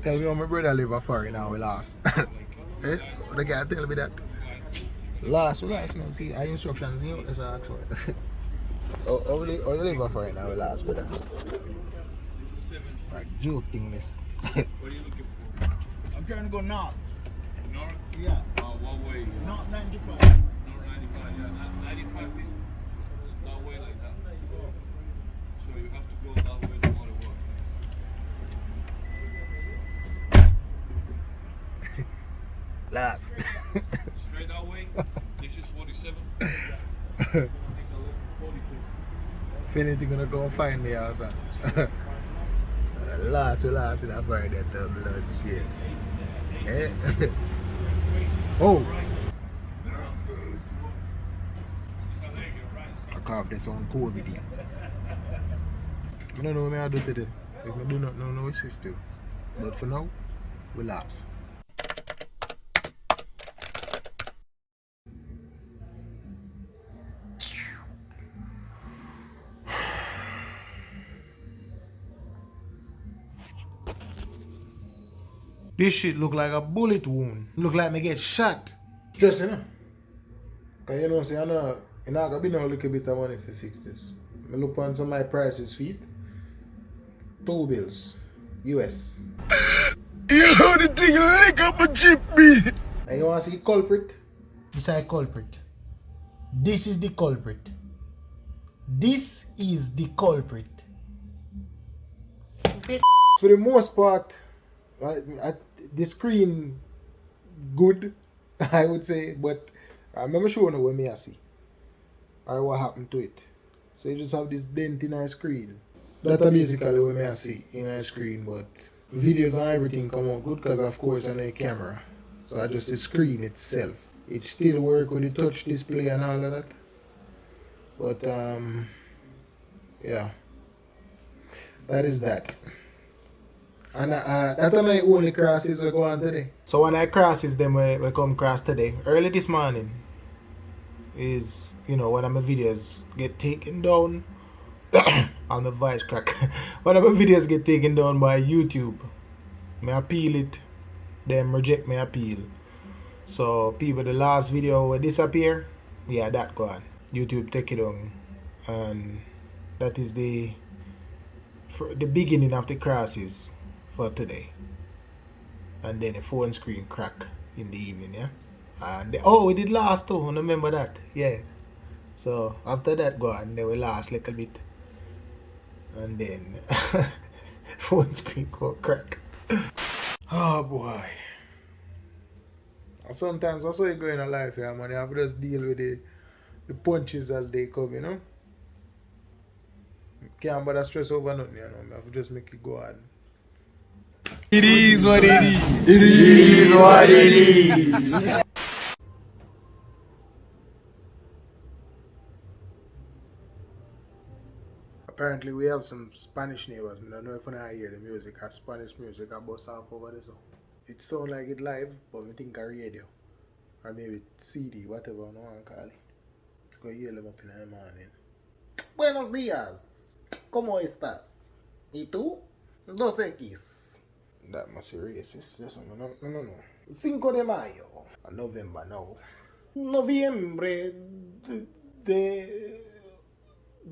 Tell me how my brother live a foreign now we lost. Eh? The guy tell me that. Last, we last, you know, see, our instructions, you know, that's actually. How you live a foreign now we last, brother? Like, joke thing, this. What are you looking for? I'm trying to go north. North? Yeah. What way? North 95. North 95, yeah. 95 is that way like that. So you have to go that way no matter what. Last. Straight that way. This is 47. You're gonna take a left 42. If anything gonna go find me outside. Last in that fire that blood scared. Eh? Oh! I carved this on COVID. I don't know what I do today. If I do not know, no issues still. But for now, we lost. This shit look like a bullet wound. Look like me get shot. Stress, you know? Cause you know, say, I know, it's not gonna be no little bit of money to fix this. I look on some of my prices feet. $2 US. You know the thing lick up a chip me. And you wanna see culprit? This is a culprit. This is the culprit. This is the culprit. For the most part, the screen good, I would say, but I'm not sure what me I see or what happened to it. So you just have this dent in our screen. That's basically what me I see in our screen, but videos and everything come out good because of course on the camera. So I just the screen itself. It still work with the touch display and all of that. But yeah. That is that. And that's not the only crosses we go on today. So when I crosses them we come cross today. Early this morning is, you know, when my videos get taken down on the voice crack. When my videos get taken down by YouTube, me appeal it, them reject my appeal. So people, the last video will disappear, yeah, that go on. YouTube take it down, and that is the beginning of the crosses for today. And then the phone screen crack in the evening, yeah. And we did last too, I remember that, yeah. So after that go on, they will last a little bit, and then phone screen go crack. Oh boy. Sometimes I saw you go in a life, yeah, man. You have to just deal with the punches as they come, you know. Can't bother stress over nothing, you know. I have to just make it go on. It is what it is. It is what it is. Apparently we have some Spanish neighbors. I don't know if I hear the music or Spanish music I bust off over this. It sounds like it live, but I think a radio. Or maybe CD, whatever I want to call it. Go hear them up in the morning. Buenos días. ¿Cómo estás? ¿Y tú? 2X. That must be racist. Yes, no. 5 de mayo. November, no. Noviembre de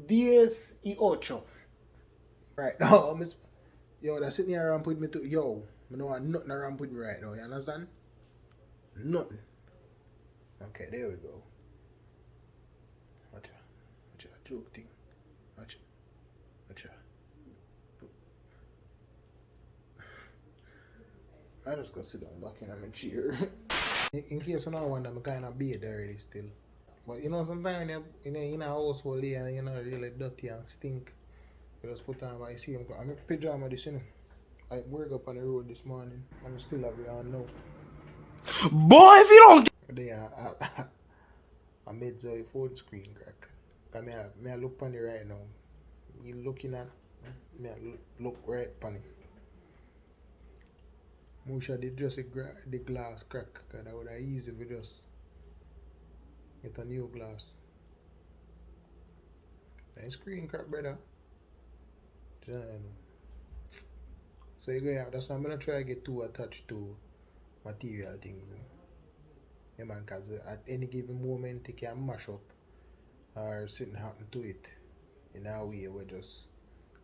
18. Right now, yo, that's sitting here around with me too. Yo, I don't want nothing around with me right now. You understand? Nothing. Okay, there we go. Watch a joke thing. Watch. I just gonna sit down back in my chair. In case you don't wonder, I'm kind of beard already still. But you know, sometimes in a household here, you know, really dirty and stink. You just put on my see I'm in pajama this, you know. I work up on the road this morning. I'm still have it on now. Boy, if you don't Then I made the phone screen crack. Cause me I look on it right now. You looking at me I look right on it. Musha did just the glass crack, cause that would have easy if we just get a new glass. That screen crack, brother. So you go, yeah, that's why I'm gonna try to get too attached to material things. Yeah, man, because at any given moment it can mash up or something happen to it in a way where just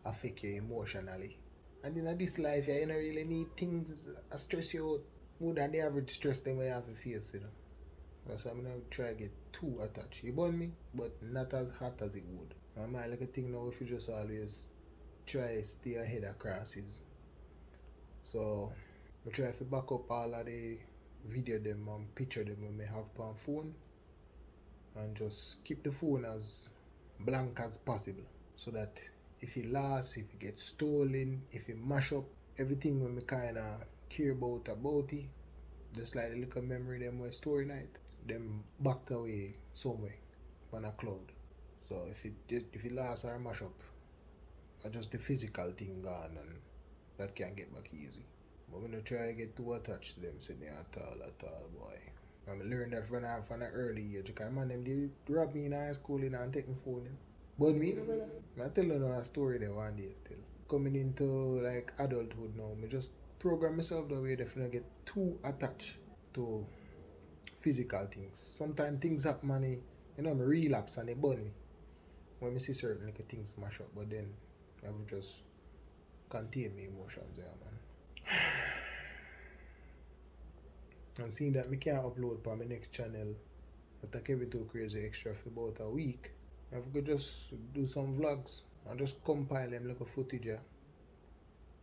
affect you emotionally. And in this life, yeah, you don't really need things that stress you out more than the average stress them we have to face, you know. So I'm gonna try to get too attached. You burn me, but not as hot as it would. I might like a thing now if you just always try to stay ahead of crosses. So I try to back up all of the video them and picture them when I have on phone and just keep the phone as blank as possible so that if it lost, if it gets stolen, if it mash up everything when me kinda care about it, just like the little memory them were story night, them backed away somewhere on a cloud. So if it lost or mash up, just the physical thing gone and that can get back easy. But I'm gonna try to get too attached to them sitting at all, boy. I learned that from an early age because man them they rob me in high school and take my phone. You know. But me, no brother. I tell you a story there one day still. Coming into like adulthood now, I just program myself the way that I get too attached to physical things. Sometimes things happen and I relapse and they burn me. When I see certain like things smash up, but then I will just contain my emotions there, man. And seeing that I can't upload for my next channel after Kevin Too Crazy Extra for about a week, I could just do some vlogs and just compile them like a footage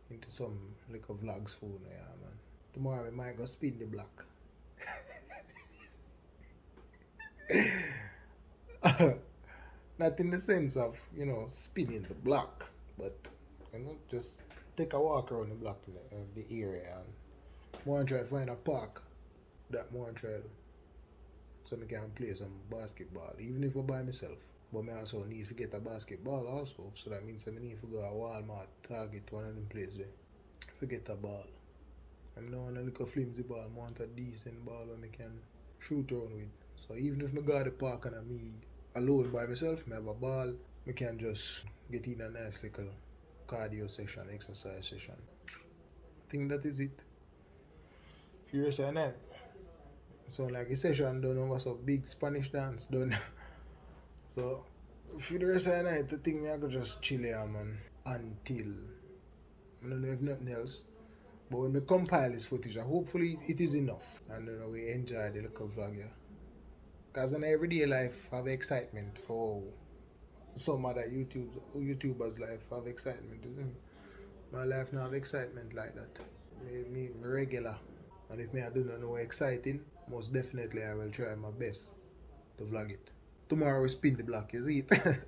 into some like a vlogs phone, yeah man. Tomorrow I might go spin the block. Not in the sense of, spinning the block, but just take a walk around the block in the area and more try to find a park that more try to so I can play some basketball, even if I by myself. But I also need to get a basketball also, so that means I need to go to Walmart, Target, one of them places there. Forget a ball. I don't want a little flimsy ball, I want a decent ball where I can shoot around with. So even if I go to the park and I'm me alone by myself, I have a ball, I can just get in a nice little cardio session, exercise session. I think that is it. Furious at night. So like a session done over some big Spanish dance done. So for the rest of the night, I think I could just chill here, man. Until I don't know if nothing else. But when we compile this footage, hopefully it is enough. And we enjoy the little vlog here. Because in everyday life have excitement for some other YouTubers' life have excitement, isn't it? My life now have excitement like that. Me regular. And if me I do not know exciting, most definitely I will try my best to vlog it. Tomorrow we spin the block, you see it?